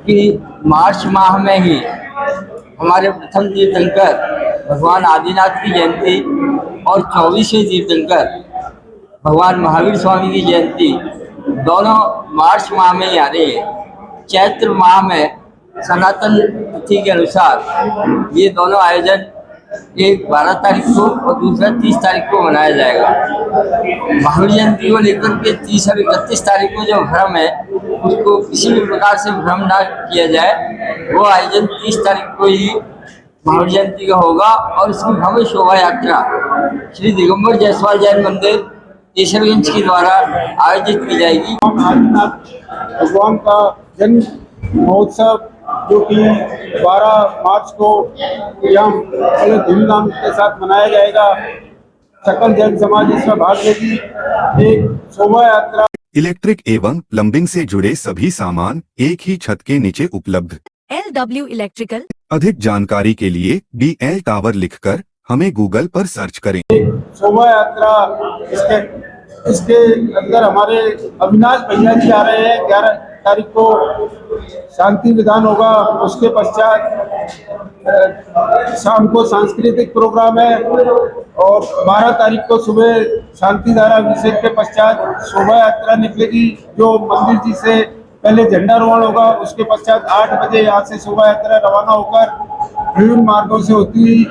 कि मार्च माह में ही हमारे प्रथम तीर्थंकर भगवान आदिनाथ की जयंती और 24वें तीर्थंकर भगवान महावीर स्वामी की जयंती दोनों मार्च माह में ही आ रही है। चैत्र माह में सनातन तिथि के अनुसार ये दोनों आयोजन एक 12 तारीख को और दूसरा 30 तारीख को मनाया जाएगा। महावीर जयंती को लेकर के 30 और 31 तारीख को जो भ्रम है उसको किसी भी प्रकार से भ्रम ना किया जाए। वो आयोजन 30 तारीख को ही महावीर जयंती का होगा और इसकी भव्य शोभा यात्रा श्री दिगंबर जायसवाल जैन मंदिर केसरगंज के द्वारा आयोजित की जाएगी। आदिनाथ भगवान का जन्म महोत्सव जो कि 12 मार्च को यहाँ बड़े धूमधाम के साथ मनाया जाएगा। सकल जैन समाज इसमें भाग लेगी। एक शोभा यात्रा। इलेक्ट्रिक एवं प्लम्बिंग से जुड़े सभी सामान एक ही छत के नीचे उपलब्ध। LW electrical. अधिक जानकारी के लिए DL टावर लिखकर हमें गूगल पर सर्च करें। शोभा यात्रा इसके अंदर हमारे अविनाश भैया जी आ रहे हैं। 11 तारीख को शांति विधान होगा। उसके पश्चात शाम को सांस्कृतिक प्रोग्राम है और 12 तारीख को सुबह शांति धारा अभिषेक के पश्चात शोभा यात्रा निकलेगी जो मंदिर जी से पहले झंडारोहण होगा। उसके पश्चात 8 बजे यहाँ से शोभा यात्रा रवाना होकर विभिन्न मार्गों से होती हुई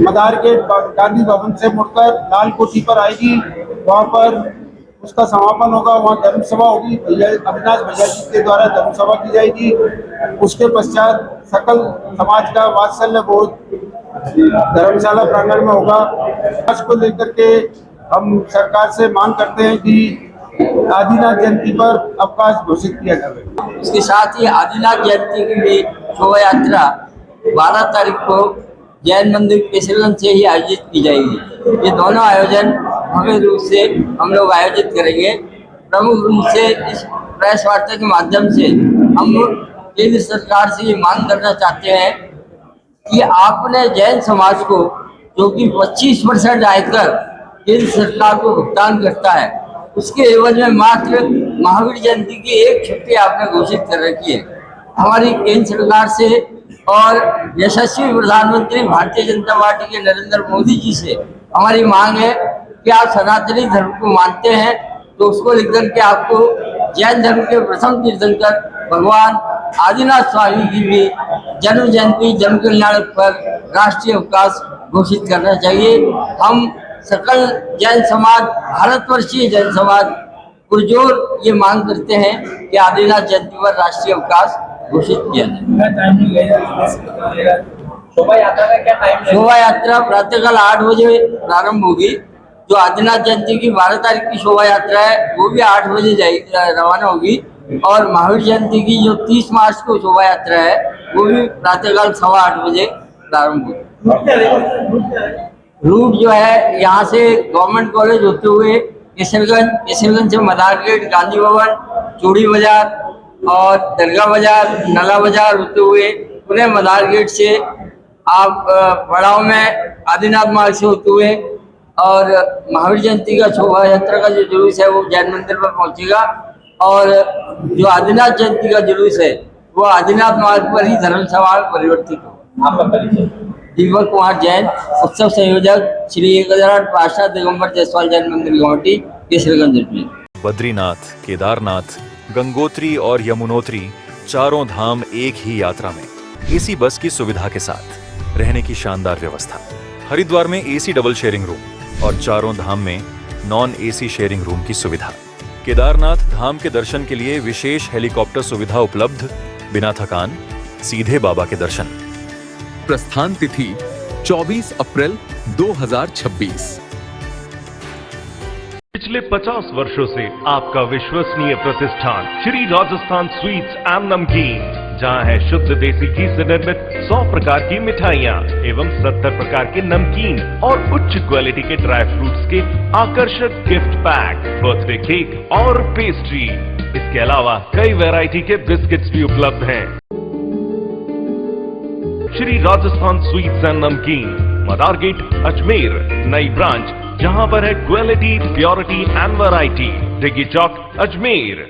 मदार गेट गांधी भवन से मुड़कर लाल कोठी पर आएगी। वहाँ पर उसका समापन होगा। वहाँ धर्म सभा होगी। अविनाश भैया जी के द्वारा धर्म सभा की जाएगी। उसके पश्चात सकल समाज का वात्सल्य भोज धर्मशाला प्रांगण में होगा। आज को लेकर के हम सरकार से मांग करते हैं कि आदिनाथ जयंती पर अवकाश घोषित किया जाए। इसके साथ ही आदिनाथ जयंती की भी शोभा यात्रा 12 तारीख को जैन मंदिर केसरगंज से ही आयोजित की जाएगी। ये दोनों आयोजन भव्य रूप से हम लोग आयोजित करेंगे। प्रमुख रूप से इस प्रेस वार्ता के माध्यम से हम केंद्र सरकार से ये मांग करना चाहते हैं कि आपने जैन समाज को जो कि 25% आयकर केंद्र सरकार को भुगतान करता है उसके एवज में मात्र महावीर जयंती की एक छुट्टी आपने घोषित कर रखी है। हमारी केंद्र सरकार से और यशस्वी प्रधानमंत्री भारतीय जनता पार्टी के नरेंद्र मोदी जी से हमारी मांग है कि आप सनातनी धर्म को मानते हैं तो उसको लेकर के आपको जैन धर्म के प्रथम तीर्थंकर भगवान आदिनाथ स्वामी की भी जन्म जयंती जन कल्याण पर राष्ट्रीय अवकाश घोषित करना चाहिए। हम सकल जैन समाज भारतवर्षीय जैन समाज पुरजोर ये मांग करते हैं कि आदिनाथ जयंती पर राष्ट्रीय अवकाश घोषित किया जाए। शोभा यात्रा का क्या टाइम? शोभा यात्रा प्रातःकाल 8 बजे प्रारंभ होगी। जो आदिनाथ जयंती की 12 तारीख की शोभा यात्रा है वो भी 8 बजे रवाना होगी और महावीर जयंती की जो 30 मार्च को शोभा यात्रा है वो भी प्रातःकाल 8:15 बजे प्रारंभ होगी। रूट जो है यहाँ से गवर्नमेंट कॉलेज होते हुए केसरगंज से मदार गेट गांधी भवन चूड़ी बाजार और दरगाह बाजार नला बाजार होते हुए पुणे मदार गेट से आप पड़ाव में आदिनाथ मार्ग से होते हुए और महावीर जयंती का शोभा यात्रा का जो जुलूस है वो जैन मंदिर पर पहुंचेगा और जो आदिनाथ जयंती का जुलूस है वो आदिनाथ मार्ग पर ही धर्म सभा में परिवर्तित हो। दीपक कुमार जैन, उत्सव संयोजक, श्री 1008 पार्षद दिगंबर जायसवाल जैन मंदिर गुवाहाटी केसरगंज में। बद्रीनाथ, केदारनाथ, गंगोत्री और यमुनोत्री चारों धाम एक ही यात्रा में एसी बस की सुविधा के साथ रहने की शानदार व्यवस्था। हरिद्वार में एसी डबल शेयरिंग रूम और चारों धाम में नॉन एसी शेयरिंग रूम की सुविधा। केदारनाथ धाम के दर्शन के लिए विशेष हेलीकॉप्टर सुविधा उपलब्ध। बिना थकान सीधे बाबा के दर्शन। प्रस्थान तिथि 24 अप्रैल 2026। पिछले 50 वर्षों से आपका विश्वसनीय प्रतिष्ठान श्री राजस्थान स्वीट्स एंड नमकीन, जहां है शुद्ध देसी घी से निर्मित 100 प्रकार की मिठाइयां एवं 70 प्रकार के नमकीन और उच्च क्वालिटी के ड्राई फ्रूट्स के आकर्षक गिफ्ट पैक, बर्थडे केक और पेस्ट्री। इसके अलावा कई वैरायटी के बिस्किट्स भी उपलब्ध हैं। श्री राजस्थान स्वीट्स एंड नमकीन, मदार गेट, अजमेर। नई ब्रांच जहां पर है quality, purity and variety, Diggi Chowk, Ajmer.